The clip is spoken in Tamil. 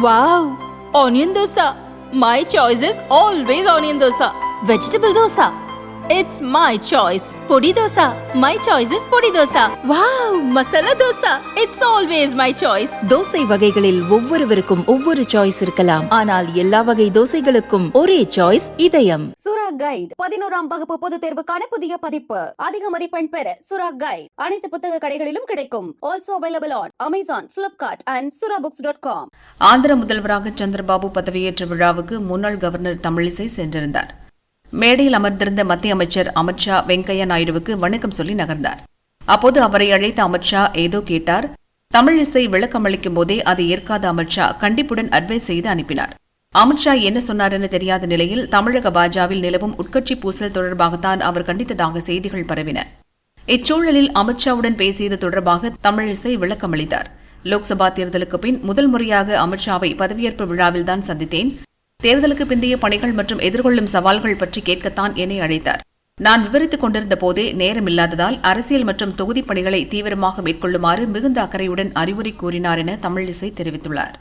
Wow! Onion dosa. My choice is always onion dosa. Vegetable dosa. It's my choice. Podi dosa. My choice is podi dosa. Wow! Masala dosa. It's always my choice. Dosa வகைகளில் ஒவ்வொருவருக்கும் ஒவ்வொரு சாய்ஸ் இருக்கலாம். ஆனால் எல்லா வகை தோசைகளுக்கும் ஒரே சாய்ஸ் இதயம். சுரா கைட் 11ஆம் வகுப்பு பொதுத் தேர்வுக்கான புதிய பதிப்பு. அதிக மதிப்பெண் பெற சுரா கைட் அனைத்து புத்தக கடைகளிலும் கிடைக்கும். Also available on Amazon, Flipkart and surabooks.com. Andhra முதல்வராக சந்திரபாபு பதவியேற்ற விழாவுக்கு முன்னாள் கவர்னர் தமிழிசை சென்றிருந்தார். மேடையில் அமர்ந்திருந்த மத்திய அமைச்சர் அமித்ஷா வெங்கையா நாயுடுவுக்கு வணக்கம் சொல்லி நகர்ந்தார். அப்போது அவரை அழைத்த அமித்ஷா ஏதோ கேட்டார். தமிழிசை விளக்கமளிக்கும் போதே அதை ஏற்காத அமித்ஷா கண்டிப்புடன் அட்வைஸ் செய்து அனுப்பினார். அமித்ஷா என்ன சொன்னார் என தெரியாத நிலையில் தமிழக பாஜவில் நிலவும் உட்கட்சி பூசல் தொடர்பாகத்தான் அவர் கண்டித்ததாக செய்திகள் பரவின. இச்சூழலில் அமித்ஷாவுடன் பேசியது தொடர்பாக தமிழிசை விளக்கமளித்தார். லோக்சபா தேர்தலுக்கு பின் முதல் முறையாக அமித்ஷாவை பதவியேற்பு விழாவில்தான் சந்தித்தேன். தேர்தலுக்கு பிந்தைய பணிகள் மற்றும் எதிர்கொள்ளும் சவால்கள் பற்றி கேட்கத்தான் என்னை அழைத்தார். நான் விவரித்துக் கொண்டிருந்த போதே நேரமில்லாததால் அரசியல் மற்றும் தொகுதிப் பணிகளை தீவிரமாக மேற்கொள்ளுமாறு மிகுந்த அக்கறையுடன் அறிவுரை கூறினார் என தமிழிசை தெரிவித்துள்ளார்.